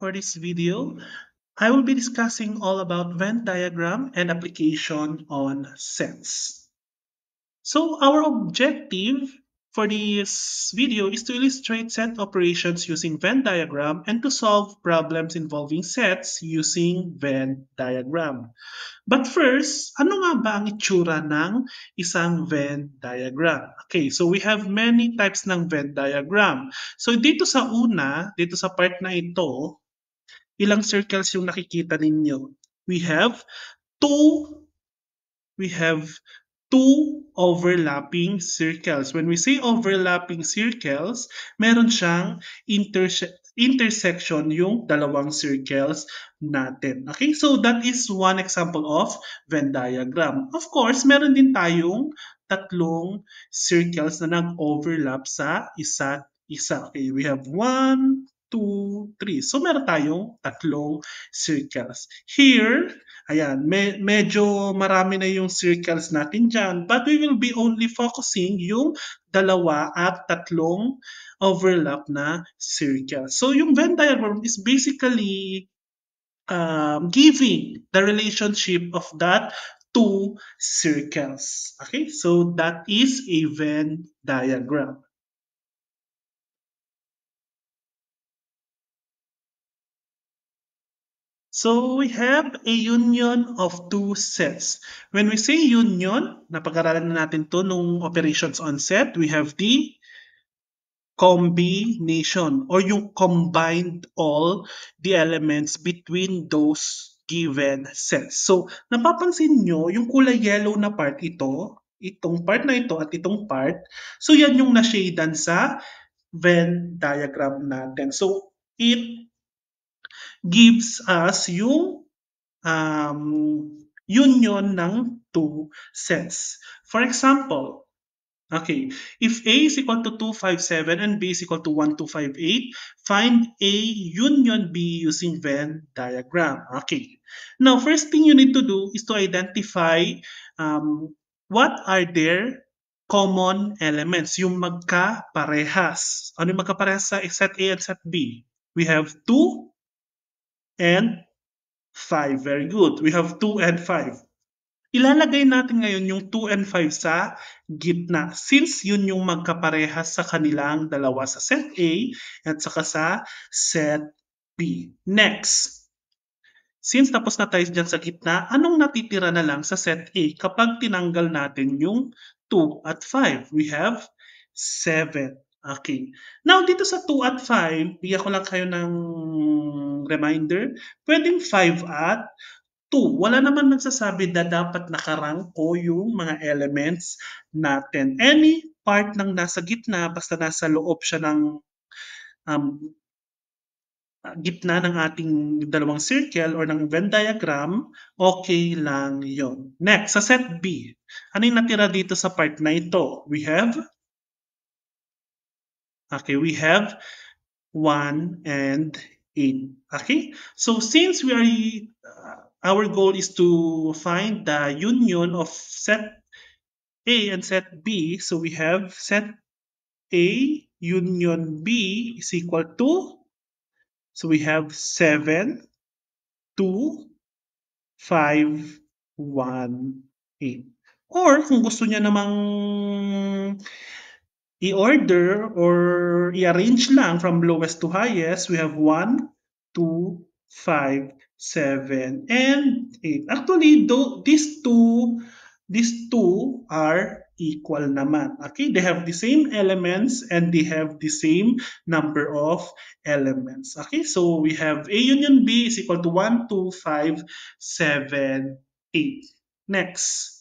For this video, I will be discussing all about Venn diagram and application on sets. So our objective for this video is to illustrate set operations using Venn diagram and to solve problems involving sets using Venn diagram. But first, ano nga ba ang itsura ng isang Venn diagram? Okay, so we have many types ng Venn diagram. So dito sa part na ito, ilang circles yung nakikita ninyo? We have two we have two overlapping circles. When we say overlapping circles, meron siyang intersection yung dalawang circles natin. Okay, so that is one example of Venn diagram. Of course, meron din tayong tatlong circles na nag-overlap sa isa't isa. Okay, we have 1, 2, 3. So meron tayong tatlong circles. Here, ayan, medyo marami na yung circles natin dyan, but we will be only focusing yung dalawa at tatlong overlap na circles. So yung Venn diagram is basically giving the relationship of that two circles. Okay, so that is a Venn diagram. So we have a union of two sets. When we say union, napag-aralan na natin to nung operations on set, we have the combination or yung combined all the elements between those given sets. So napapansin nyo, yung kulay yellow na part itong part na ito at itong part, so yan yung na-shadean sa Venn diagram natin. So it gives us yung union ng two sets. For example, okay, if A is equal to 257 and B is equal to 1258, find A union B using Venn diagram. Okay, now first thing you need to do is to identify what are their common elements, yung magkaparehas. Ano yung magkaparehas sa set A and set B? We have 2 and 5. Very good. We have 2 and 5. Ilalagay natin ngayon yung 2 and 5 sa gitna since yun yung magkaparehas sa kanilang dalawa sa set A at saka sa set B. Next, since tapos na tayo dyan sa gitna, anong natitira na lang sa set A kapag tinanggal natin yung 2 at 5? We have 7. Okay. Now, dito sa 2 at 5, bigyan ko lang kayo ng reminder, pwedeng 5 at 2. Wala naman nagsasabi na dapat nakarangko yung mga elements natin. Any part ng nasa gitna, basta nasa loob siya ng gitna ng ating dalawang circle or ng Venn diagram, okay lang yon. Next, sa set B, ano yung natira dito sa part na ito? We have 1 and 8. Okay? So since we are our goal is to find the union of set A and set B, so we have set A union B is equal to, so we have 7, 2, 5, 1, 8. Or kung gusto niya namang i-order or i-arrange lang from lowest to highest, we have 1, 2, 5, 7, and 8. Actually, these two are equal naman. Okay, they have the same elements and they have the same number of elements. Okay, so we have A union B is equal to 1, 2, 5, 7, 8. Next,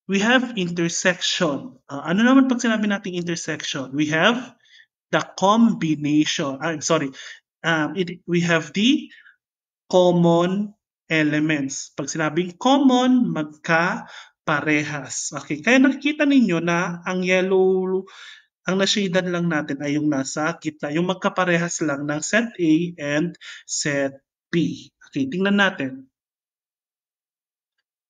we have intersection. Ano naman pag sinabi nating intersection? We have the combination. We have the common elements. Pag sinabing common, magkaparehas. Okay, kaya nakikita ninyo na ang yellow, ang na-shadean lang natin ay yung nasa gitna, yung magkaparehas lang ng set A and set B. Okay, tingnan natin.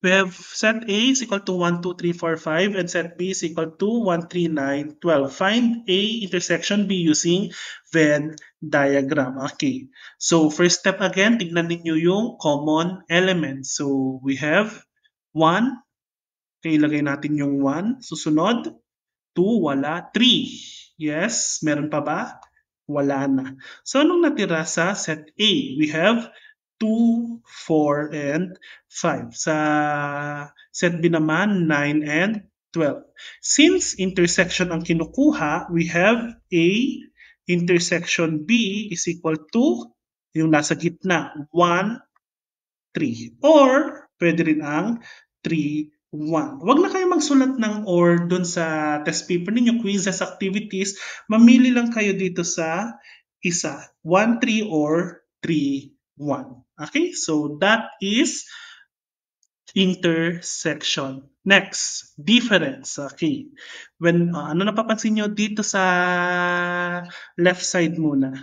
We have set A is equal to 1, 2, 3, 4, 5, and set B is equal to 1, 3, 9, 12. Find A intersection B using Venn diagram. Okay. So, first step again, tignan ninyo yung common elements. So, we have 1. Okay, ilagay natin yung 1. Susunod, 2, wala. 3. Yes, meron pa ba? Wala na. So, anong natira sa set A? We have 2, 4, and 5. Sa set B naman, 9 and 12. Since intersection ang kinukuha, we have A intersection B is equal to yung nasa gitna, 1, 3. Or, pwede rin ang 3, 1. Huwag na kayo magsulat ng or dun sa test paper ninyo, quizzes, activities. Mamili lang kayo dito sa isa, 1, 3 or 3, 1. Okay? So, that is intersection. Next, difference. Okay. When, ano napapansin nyo dito sa left side muna?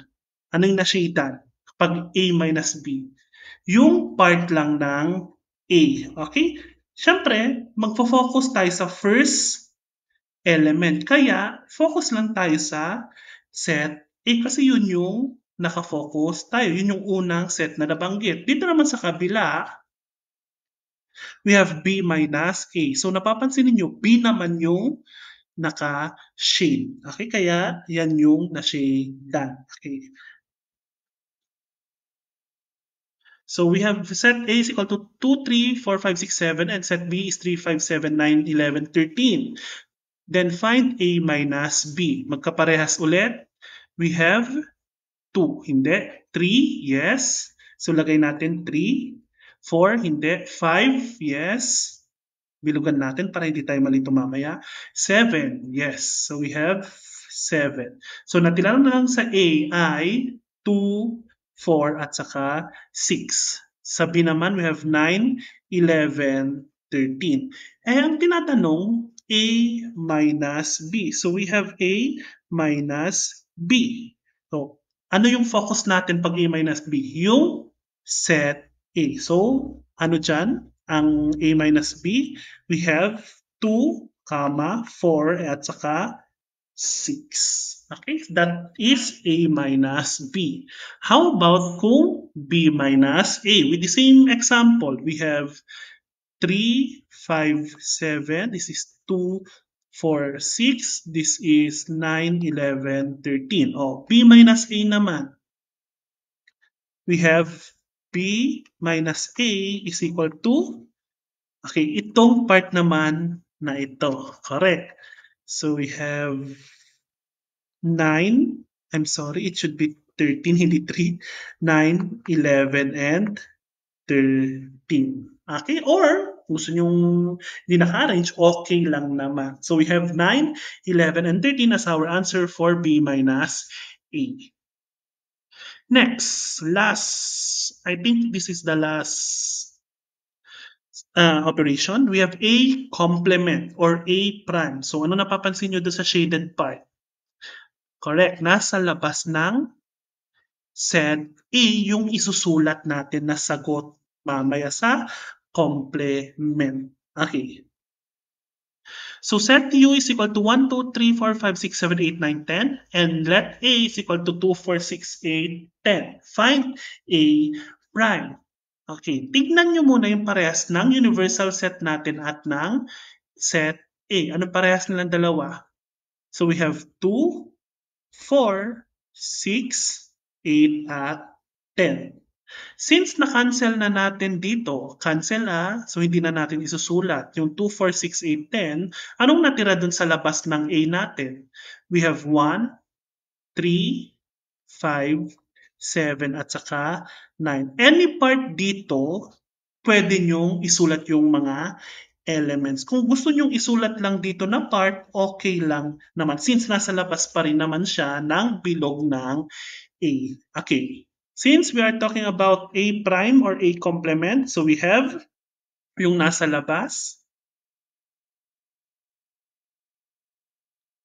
Ano yung na-shadean? Kapag A minus B. Yung part lang ng A. Okay? Siyempre, magfo-focus tayo sa first element. Kaya, focus lang tayo sa set A kasi yun yung nakafocus tayo. Yun yung unang set na nabanggit. Dito naman sa kabila, we have B minus A. So, napapansin niyo B naman yung naka-shade. Okay? Kaya, yan yung na-shade dan. Okay? So we have set A is equal to 2, 3, 4, 5, 6, 7, and set B is 3, 5, 7, 9, 11, 13. Then find A minus B. Magkaparehas ulit. We have 2. Hindi. 3. Yes. So lagay natin 3. 4. Hindi. 5. Yes. Bilugan natin para hindi tayo malito mamaya. 7. Yes. So we have 7. So natira na lang sa A ay 2, 4 at saka 6. Sa B naman we have 9, 11, 13. Eh ang tinatanong A minus B. So we have A minus B. So ano yung focus natin pag A minus B? Yung set A. So ano dyan? Ang A minus B, we have 2, 4 at saka 6. Okay, that is A minus B. How about kung B minus A? With the same example, we have 3, 5, 7. This is 2, 4, 6. This is 9, 11, 13. Oh, B minus A naman. We have B minus A is equal to, okay, itong part naman na ito. Correct. So we have 9. I'm sorry, it should be 13, hindi 3. 9, 11, and 13. Okay? Or, gusto nyong hindi naka-arrange, okay lang naman. So we have 9, 11, and 13 as our answer for B minus A. Next, last, I think this is the last operation. We have A complement or A prime. So ano napapansin nyo doon sa shaded part? Correct. Nasa labas ng set A yung isusulat natin na sagot mamaya sa complement. Okay. So set U is equal to 1, 2, 3, 4, 5, 6, 7, 8, 9, 10. And let A is equal to 2, 4, 6, 8, 10. Find A prime. Okay, tignan nyo muna yung parehas ng universal set natin at ng set A. Anong parehas nilang dalawa? So we have 2, 4, 6, 8, at 10. Since na-cancel na natin dito, cancel so hindi na natin isusulat. Yung 2, 4, 6, 8, 10, anong natira dun sa labas ng A natin? We have 1, 3, 5, 7, at saka 9. Any part dito, pwede nyong isulat yung mga elements. Kung gusto nyong isulat lang dito na part, okay lang naman. Since nasa labas pa rin naman siya ng bilog ng A. Okay. Since we are talking about A prime or A complement, so we have yung nasa labas.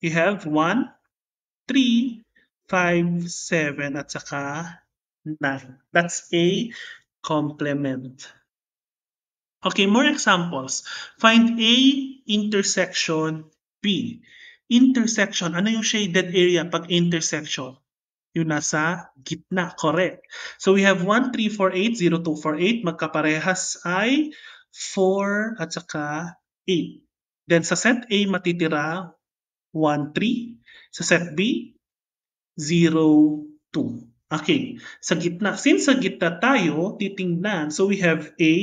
We have 1, 3, 5, 7, at saka 9. That's A complement. Okay, more examples. Find A intersection B. Intersection, ano yung shaded area pag intersection? Yung nasa gitna, correct. So we have 1, 3, 4, 8, 0, 2, 4, 8. Magkaparehas ay 4 at saka 8. Then sa set A matitira 1, 3. Sa set B, 0, 2. Okay, sa gitna. Since sa gitna tayo, titingnan. So we have A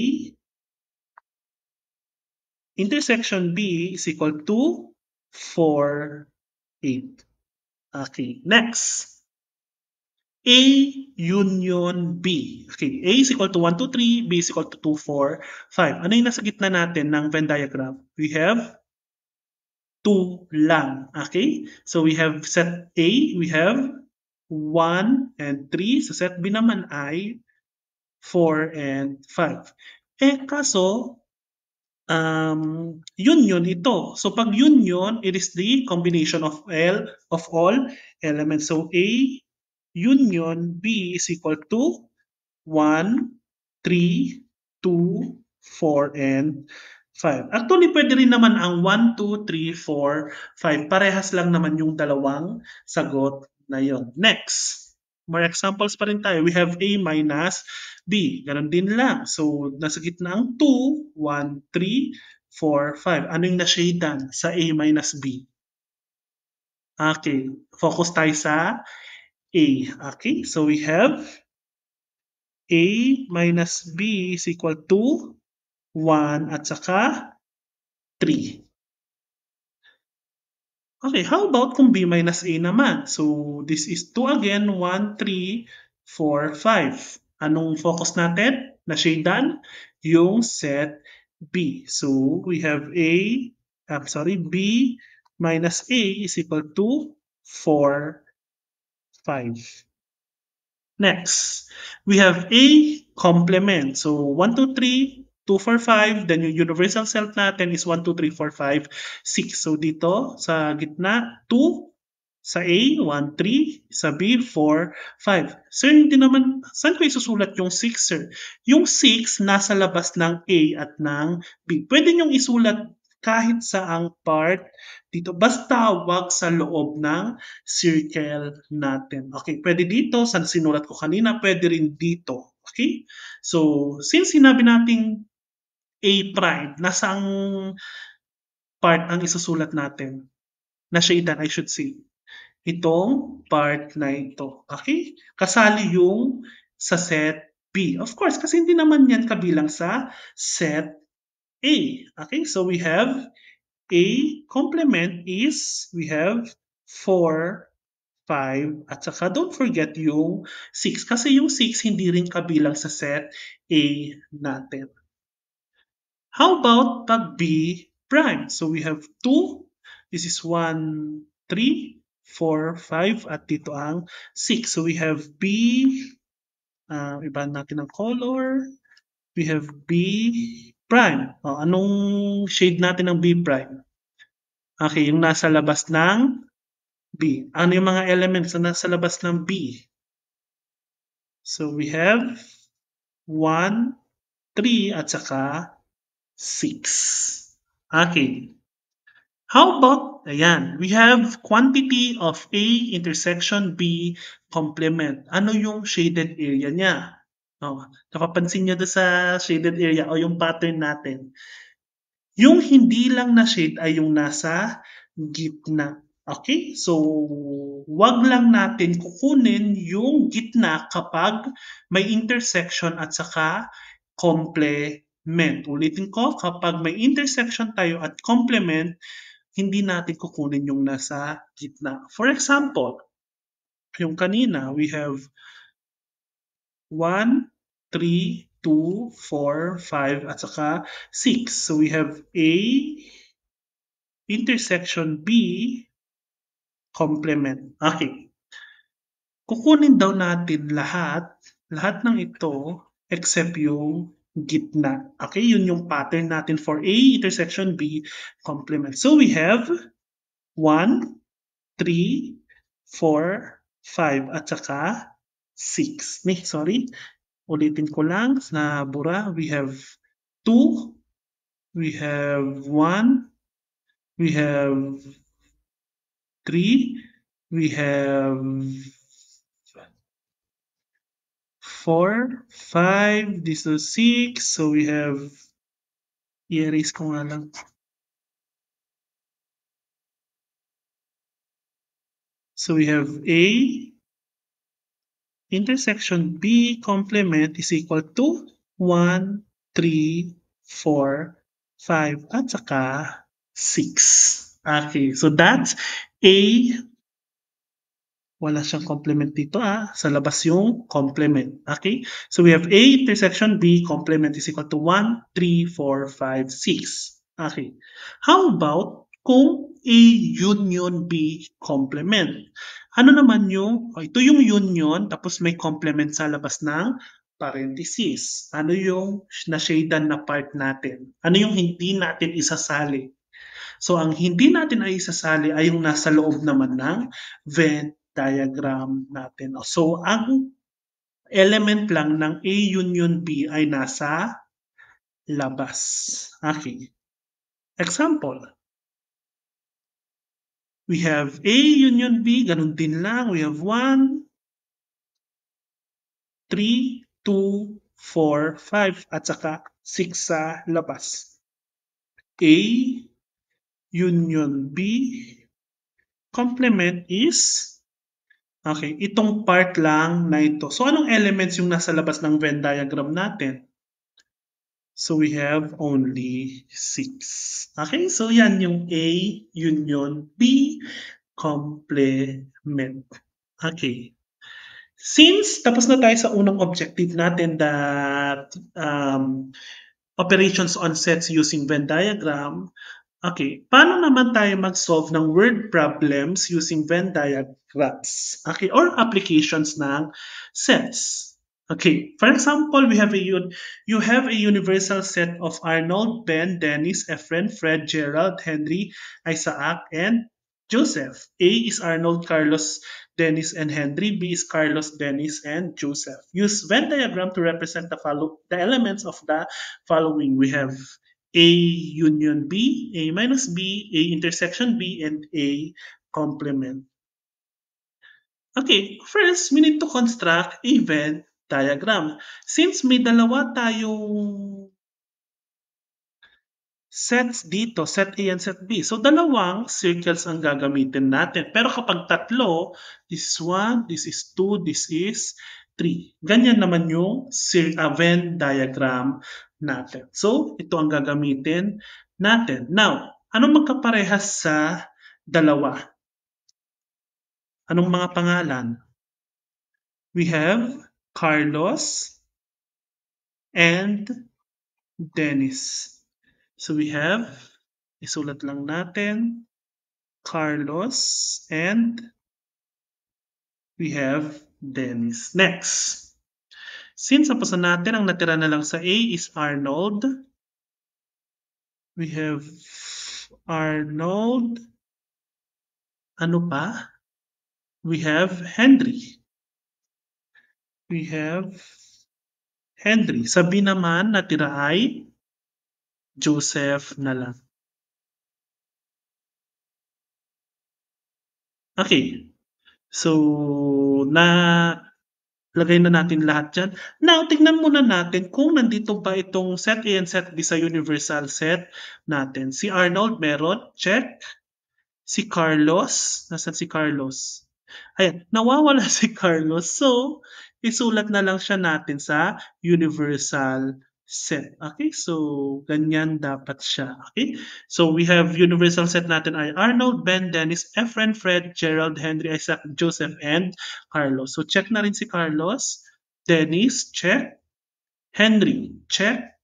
intersection B is equal to 4, 8. Okay, next. A union B. Okay, A is equal to 1, 2, 3, B is equal to 2, 4, 5. Ano yung nasa gitna natin ng Venn diagram? We have 2 lang. Okay? So we have set A, we have 1 and 3. Sa set B naman ay 4 and 5. Kaso, union ito. So pag union, it is the combination of all elements. So A union B is equal to 1, 3, 2, 4, and 5. Actually, pwede rin naman ang 1, 2, 3, 4, 5. Parehas lang naman yung dalawang sagot na yon. Next. More examples pa rin tayo. We have A minus B. Ganon din lang. So, nasa gitna ang 2, 1, 3, 4, 5. Ano yung na-shadean sa A minus B? Okay. Focus tayo sa A. Okay. So, we have A minus B is equal to 1 at saka 3. Okay, how about kung B minus A naman? So, this is 2 again, 1, 3, 4, 5. Anong focus natin? Na-shadean? Yung set B. So, we have B minus A is equal to 4, 5. Next, we have A complement. So, 1, 2, 3, 2, 4, 5. Then yung universal self natin is 1, 2, 3, 4, 5, 6. So, dito sa gitna, 2. Sa A, 1, 3. Sa B, 4, 5. Sir, hindi naman, saan ko isusulat yung 6, sir? Yung 6 nasa labas ng A at ng B. Pwede nyong isulat kahit saang part dito. Basta wag sa loob ng circle natin. Okay, pwede dito, sa sinulat ko kanina, pwede rin dito. Okay? So, since sinabi nating A prime, nasang part ang isusulat natin? Na shadean, I should say. Itong part na ito. Okay? Kasali yung sa set B. Of course, kasi hindi naman yan kabilang sa set A. Okay? So, we have A complement is, we have 4, 5, at saka don't forget yung 6. Kasi yung 6 hindi rin kabilang sa set A natin. How about pag B prime? So we have 2. This is 1, 3, 4, 5, at dito ang 6. So we have B, iba natin ang color. We have B prime. Anong shade natin ng B prime? Okay, yung nasa labas ng B. Ano yung mga elements na nasa labas ng B? So we have 1, 3, at saka 6. Okay. How about, ayan, we have quantity of A intersection B complement. Ano yung shaded area niya? Napapansin nyo doon sa shaded area o yung pattern natin. Yung hindi lang na shade ay yung nasa gitna. Okay? So, wag lang natin kukunin yung gitna kapag may intersection at saka complement. Ulitin ko, kapag may intersection tayo at complement, hindi natin kukunin yung nasa gitna. For example, yung kanina, we have 1, 3, 2, 4, 5, at saka 6. So we have A intersection B complement. Okay. Kukunin daw natin lahat ng ito except yung gitna. Okay, yun yung pattern natin for A intersection B complement. So we have 1, 3, 4, 5, at saka 6. Sorry. Ulitin ko lang na bura. We have 2, we have 1, we have 3, we have 4, 5, this is 6, so we have, i-erase ko nga lang. So we have A intersection B complement is equal to 1, 3, 4, 5, at saka 6. Okay, so that's A. Wala siyang complement dito sa labas yung complement. Okay, so we have A intersection B complement is equal to 1, 3, 4, 5, 6. Okay, how about kung A union B complement? Ano naman yung, ito yung union tapos may complement sa labas ng parenthesis. Ano yung na-shadean na part natin? Ano yung hindi natin isasali? So, ang hindi natin ay isasali ay yung nasa loob naman ng Venn diagram natin. So, ang element lang ng A union B ay nasa labas. Okay. Example. We have A union B, ganun din lang. We have 1, 3, 2, 4, 5, at saka 6 sa labas. A union B complement is, okay, itong part lang na ito. So, anong elements yung nasa labas ng Venn diagram natin? So, we have only 6. Okay, so yan yung A union B complement. Okay. Since tapos na tayo sa unang objective natin that operations on sets using Venn diagram, okay, paano naman tayo mag-solve ng word problems using Venn diagrams? Okay, or applications ng sets. Okay, for example, you have a universal set of Arnold, Ben, Dennis, Efren, Fred, Gerald, Henry, Isaac, and Joseph. A is Arnold, Carlos, Dennis, and Henry. B is Carlos, Dennis, and Joseph. Use Venn diagram to represent the elements of the following. We have A union B, A minus B, A intersection B, and A complement. Okay, first, we need to construct a Venn diagram. Since may dalawa tayong sets dito, set A and set B. So, dalawang circles ang gagamitin natin. Pero kapag tatlo, this is 1, this is 2, this is 3. Ganyan naman yung Venn diagram natin. So, ito ang gagamitin natin. Now, anong magkaparehas sa dalawa? Anong mga pangalan? We have Carlos and Dennis. So we have, isulat lang natin, Carlos and we have Dennis. Next. Since napasan natin, ang natira na lang sa A is Arnold. We have Arnold. Ano pa? We have Henry. We have Henry. Sabi naman natira ay Joseph na lang. Okay. So, lagay na natin lahat dyan. Now, tingnan muna natin kung nandito ba itong set A and set B sa universal set natin. Si Arnold meron, check. Si Carlos, nasan si Carlos? Ayan, nawawala si Carlos. So, isulat na lang siya natin sa universal set. Okay, so ganyan dapat siya. Okay, so we have universal set natin ay Arnold, Ben, Dennis, Efren, Fred, Gerald, Henry, Isaac, Joseph, and Carlos. So check na rin si Carlos. Dennis, check. Henry, check.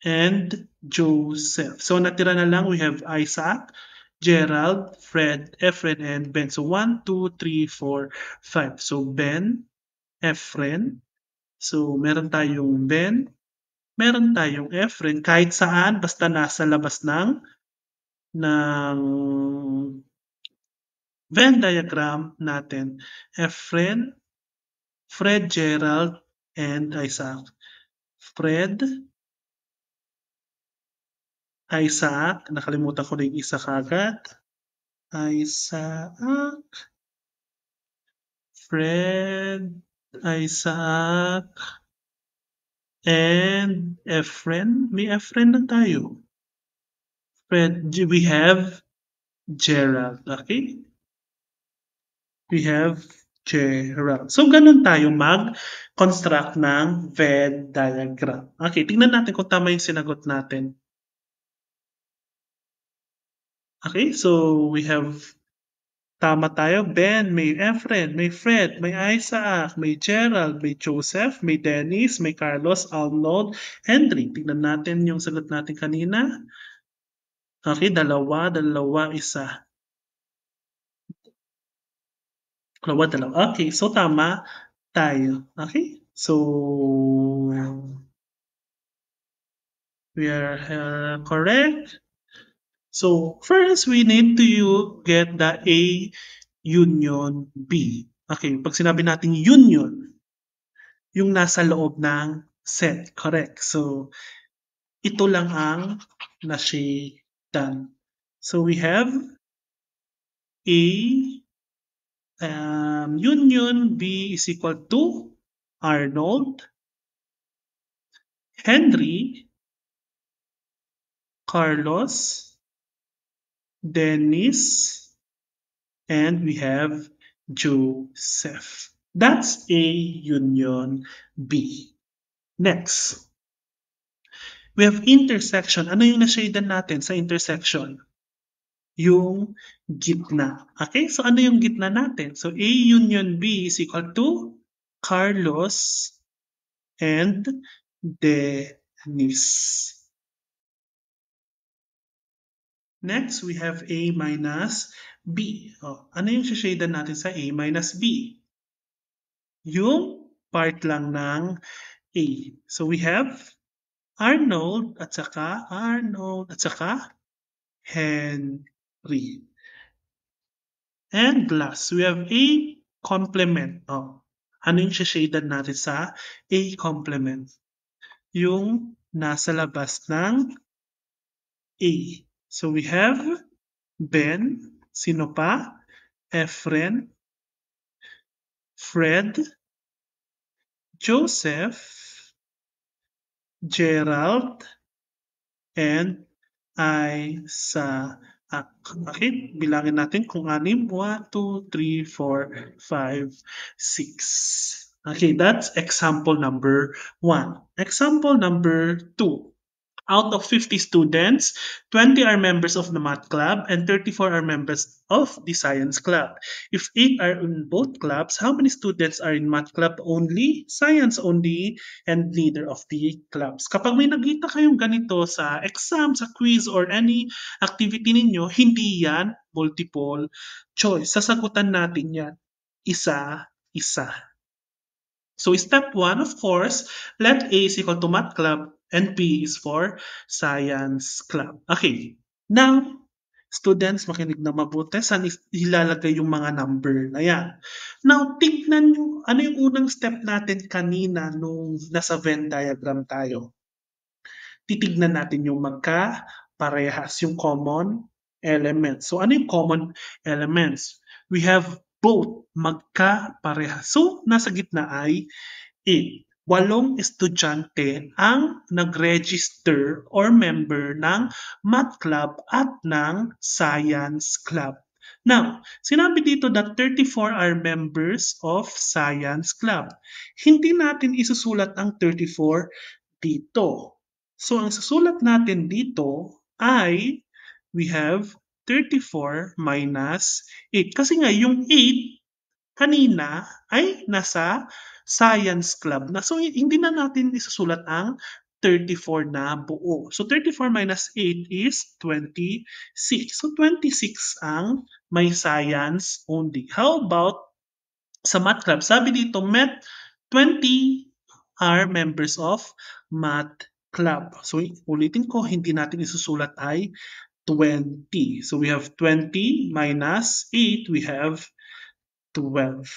And Joseph. So natira na lang, we have Isaac, Gerald, Fred, Efren, and Ben. So 1, 2, 3, 4, 5. So Ben, Efren. So meron tayong Ben, meron tayong Efren. Kahit saan, basta nasa labas ng Venn diagram natin. Efren, Fred, Gerald, and Isaac. Fred, Isaac, nakalimutan ko na yung isa kagad. Isaac, Fred, Isaac, and Efren. May Efren na tayo. Fred, we have Gerald. Okay? We have Gerald. So, ganun tayo mag-construct ng Venn diagram. Okay, tingnan natin kung tama yung sinagot natin. Okay, so we have tama tayo. Ben, may Efren, may Fred, may Isaac, may Gerald, may Joseph, may Dennis, may Carlos, Arnold, Henry. Tingnan natin yung sagot natin kanina. Okay, dalawa, isa. Dalawa. Okay, so tama tayo. Okay, so we are correct. So first, we need to get the A union B. Okay, pag sinabi natin union, yung nasa loob ng set. Correct. So, ito lang ang na-shadan. So, we have A union B is equal to Arnold, Henry, Carlos, Dennis, and we have Joseph. That's A union B. Next, we have intersection. Ano yung na-shadan natin sa intersection? Yung gitna. Okay? So, ano yung gitna natin? So, A union B is equal to Carlos and Dennis. Next, we have A minus B. Oh, ano yung shadan natin sa A minus B? Yung part lang ng A. So, we have Arnold at saka Henry. And last, we have A complement. Oh, ano yung shadan natin sa A complement? Yung nasa labas ng A. So we have Ben, sino pa? Efren, Fred, Joseph, Gerald, and Isaac. Okay, bilangin natin kung anim. 1, 2, 3, 4, 5, 6. Okay, that's example number 1. Example number 2. Out of 50 students, 20 are members of the math club and 34 are members of the science club. If 8 are in both clubs, how many students are in math club only, science only, and neither of the clubs? Kapag may nakita kayong ganito sa exam, sa quiz, or any activity ninyo, hindi yan multiple choice. Sasagutan natin yan isa-isa. So step 1, of course, let A is equal to math club and B is for science club. Okay, now, students, makinig na mabuti. Saan ilalagay yung mga number na yan? Now, tignan nyo, ano yung unang step natin kanina nung nasa Venn diagram tayo? Titignan natin yung magka-parehas, yung common elements. So, ano yung common elements? We have both magka-parehas. So, nasa gitna ay 8. 8 estudyante ang nag-register or member ng math club at ng science club. Now, sinabi dito that 34 are members of science club. Hindi natin isusulat ang 34 dito. So, ang susulat natin dito ay we have 34 minus 8. Kasi nga, yung 8 kanina ay nasa science club na. So, hindi na natin isusulat ang 34 na buo. So, 34 minus 8 is 26. So, 26 ang may science only. How about sa math club? Sabi dito, 20 are members of math club. So, ulitin ko, hindi natin isusulat ay 20. So, we have 20 minus 8, we have 12.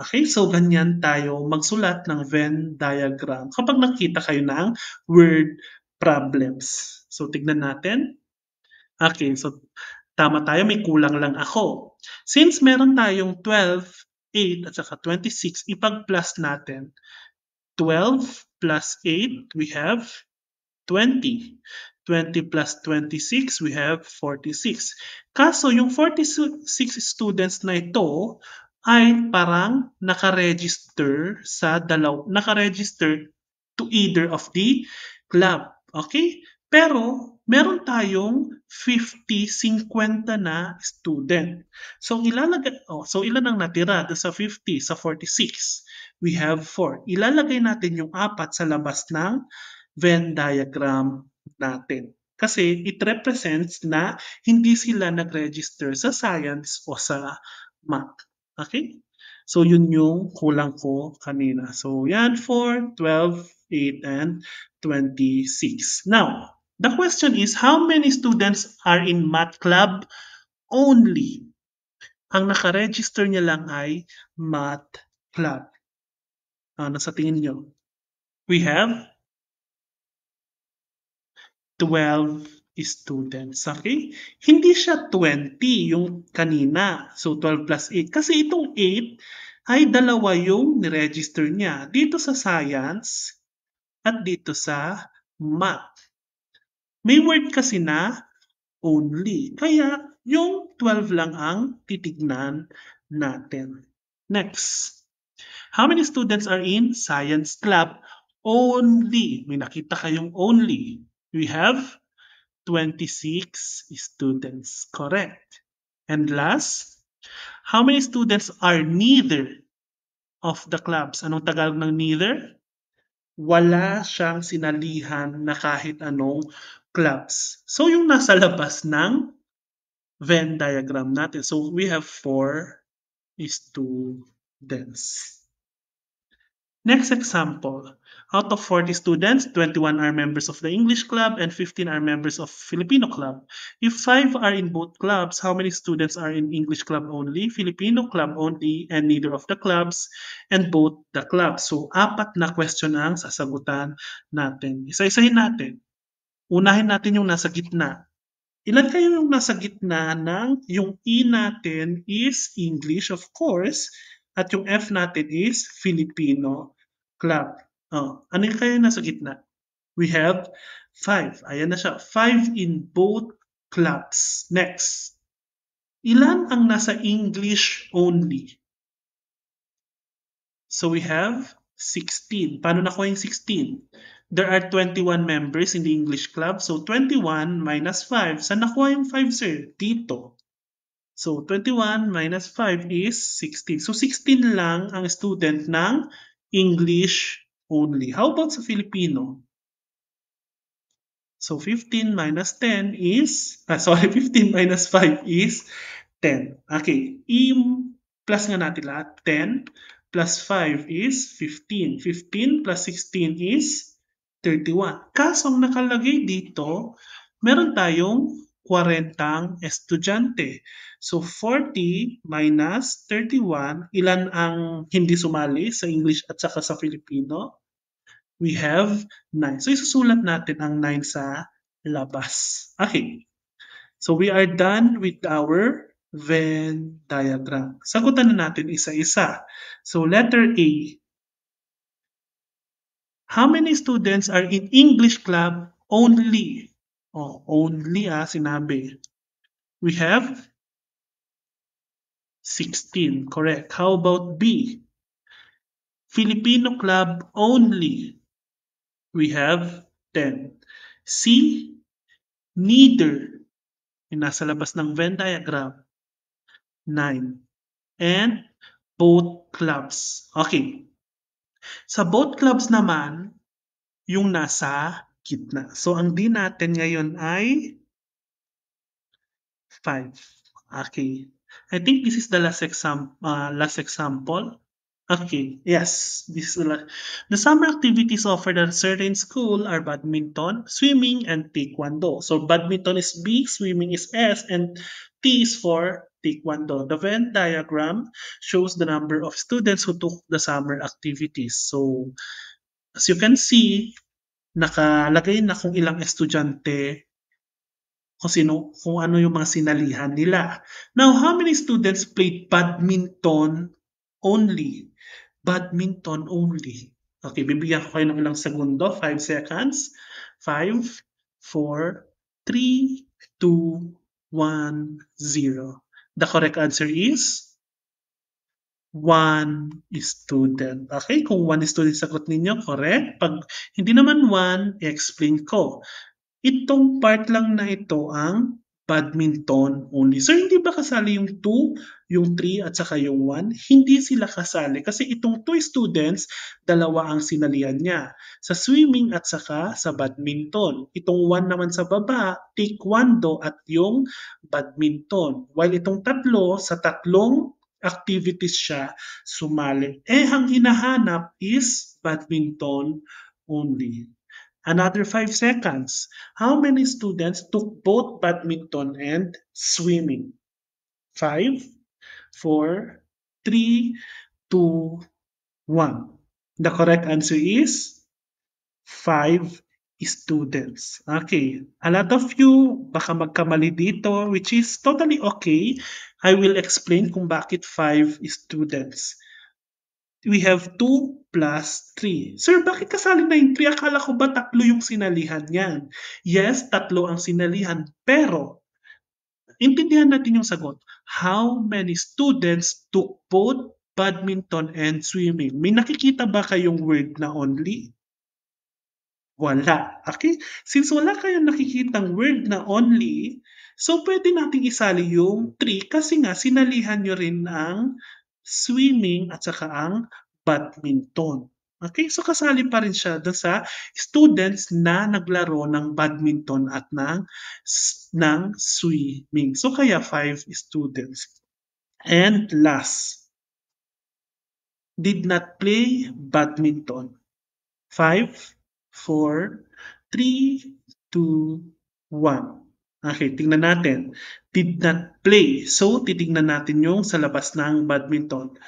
Okay, so ganyan tayo magsulat ng Venn diagram kapag nakita kayo ng word problems. So tignan natin. Okay, so tama tayo, may kulang lang ako. Since meron tayong 12, 8, at saka 26, ipag-plus natin. 12 plus 8, we have 20. 20 plus 26, we have 46. Kaso yung 46 students na ito ay parang nakaregister nakaregister to either of the club. Okay? Pero meron tayong 50, 50 na student. So so ilan ang natira do sa 50, sa 46? We have 4. Ilalagay natin yung 4 sa labas ng Venn diagram natin. Kasi it represents na hindi sila nag-register sa science o sa math. Okay? So yun yung kulang ko kanina. So yan, 4, 12, 8, and 26. Now, the question is, how many students are in math club only? Ang naka-register niya lang ay math club. Ano sa tingin nyo? We have 12 students. Okay? Hindi siya 20 yung kanina. So 12 plus 8. Kasi itong 8 ay dalawa yung niregister niya. Dito sa science at dito sa math. May word kasi na only. Kaya yung 12 lang ang titignan natin. Next. How many students are in science club? Only. May nakita kayong only. We have 26 students. Correct. And last, how many students are neither of the clubs? Anong Tagalog ng neither? Wala siyang sinalihan na kahit anong clubs. So yung nasa labas ng Venn diagram natin. So we have 4 students. Next example. Out of 40 students, 21 are members of the English club and 15 are members of Filipino club. If 5 are in both clubs, how many students are in English club only, Filipino club only, and neither of the clubs, and both the clubs? So, 4 na question ang sasagutan natin. Isa-isahin natin. Unahin natin yung nasa gitna. Ilan kayo yung nasa gitna ng yung E natin is English, of course, at yung F natin is Filipino club. Ano yung kayo nasa gitna? We have 5. Ayan na siya. 5 in both clubs. Next. Ilan ang nasa English only? So we have 16. Paano nakuha yung 16? There are 21 members in the English club. So 21 minus 5. Saan nakuha yung 5, sir? Dito. So 21 minus 5 is 16. So 16 lang ang student ng English only. How about sa Filipino? So 15 minus 10 is, 15 minus 5 is 10. Okay, i-plus nga natin lahat. 10 plus 5 is 15. 15 plus 16 is 31. Kaso ang nakalagay dito, meron tayong 40 estudyante. So 40 minus 31, ilan ang hindi sumali sa English at saka sa Filipino? We have 9. So isusulat natin ang 9 sa labas. Okay. So we are done with our Venn diagram. Sagutan na natin isa-isa. So letter A. How many students are in English club only? Only sinabi. We have 16. Correct. How about B? Filipino club only. We have 10. C? Neither. Yung nasa labas ng Venn diagram. 9. And both clubs. Okay. Sa both clubs naman, yung nasa gitna. So, ang D natin ngayon ay 5. Okay. I think this is the last example. Okay, yes, this is the summer activities offered at a certain school are badminton, swimming, and taekwondo. So badminton is B, swimming is S, and T is for Taekwondo. The Venn diagram shows the number of students who took the summer activities. So, as you can see, nakalagay na kung ilang estudyante, kung ano yung mga sinalihan nila. Now, how many students played badminton only? Badminton only. Okay, bibigyan ko kayo ng ilang segundo, 5 seconds. 5, 4, 3, 2, 1, 0. The correct answer is 1 student. Okay, kung 1 student sagot ninyo, correct. Pag hindi naman 1, i-explain ko. Itong part lang na ito ang badminton only. So, hindi ba kasali yung 2, yung 3, at saka yung 1? Hindi sila kasali kasi itong 2 students, dalawa ang sinalihan niya. Sa swimming at saka sa badminton. Itong 1 naman sa baba, taekwondo at yung badminton. While itong tatlo, sa tatlong activities siya sumali. Ang hinahanap is badminton only. Another 5 seconds. How many students took both badminton and swimming? 5, 4, 3, 2, 1. The correct answer is 5 students. Okay. A lot of you baka magkamali dito, which is totally okay. I will explain kung bakit 5 students. We have 2 plus 3. Sir, bakit kasali na yung 3? Akala ko ba tatlo yung sinalihan niyan? Yes, tatlo ang sinalihan. Pero, intindihan natin yung sagot. How many students took both badminton and swimming? May nakikita ba kayong word na only? Wala. Okay? Since wala kayong nakikitang word na only, so pwede nating isali yung 3 kasi nga sinalihan nyo rin ang swimming at saka ang badminton. Okay? So kasali pa rin siya doon sa students na naglaro ng badminton at ng swimming. So kaya 5 students. And last, did not play badminton. 5, 4, 3, 2, 1. Okay, tingnan natin. Did not play. So, titingnan natin yung sa labas ng badminton.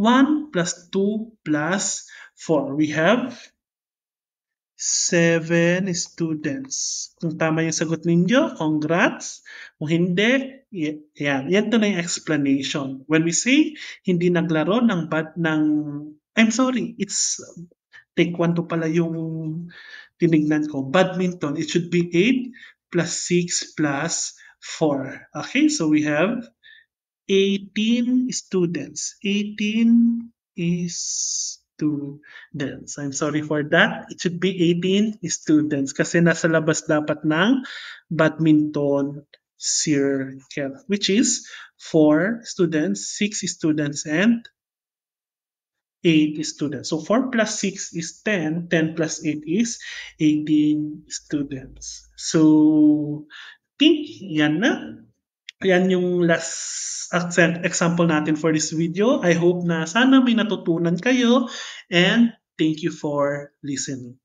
1 plus 2 plus 4. We have 7 students. Kung tama yung sagot ninyo, congrats. Kung hindi, yan. Yan to na yung explanation. When we say hindi naglaro I'm sorry, it's taekwondo pala yung tinignan ko. Badminton, it should be 8 plus 6 plus 4. Okay, so we have 18 students. 18 students. I'm sorry for that. It should be 18 students kasi nasa labas dapat ng badminton circle, which is 4 students, 6 students, and 8 students. So 4 plus 6 is 10, 10 plus 8 is 18 students. So, think yan na. Yan yung last example natin for this video. I hope na sana may natutunan kayo and thank you for listening.